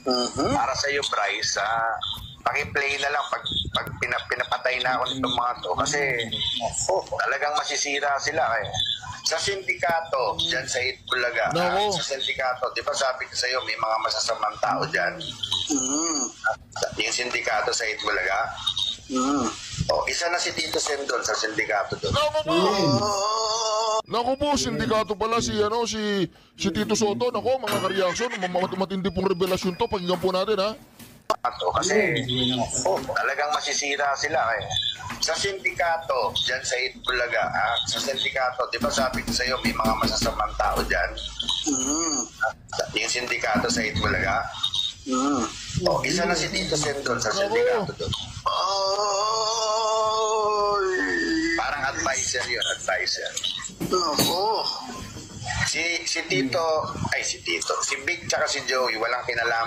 Para sa iyo, Bryce, paki-play na lang pag pinapatay na ako nitong mga to. Kasi talagang masisira sila eh. Sa sindikato, dyan sa Itbulaga, sa sindikato, di ba sabi ko sa iyo, may mga masasamang tao dyan. Yung sindikato sa Itbulaga. Isa na si Tito Sen doon sa sindikato doon. Naku po, sindikato pala si Tito Soto. Naku, mga ka-reaction, matindi pong revelasyon to. Pakinggan po natin, ha? Kasi talagang masisira sila eh. Sa sindikato, dyan sa Itbulaga, sa sindikato, di ba sabi ko sa iyo, may mga masasamang tao dyan. Yung sindikato sa Itbulaga. Isa na si Tito Sen doon sa sindikato doon. Parang advisor yun, advisor. Si Big tsaka si Joey, walang kinalaman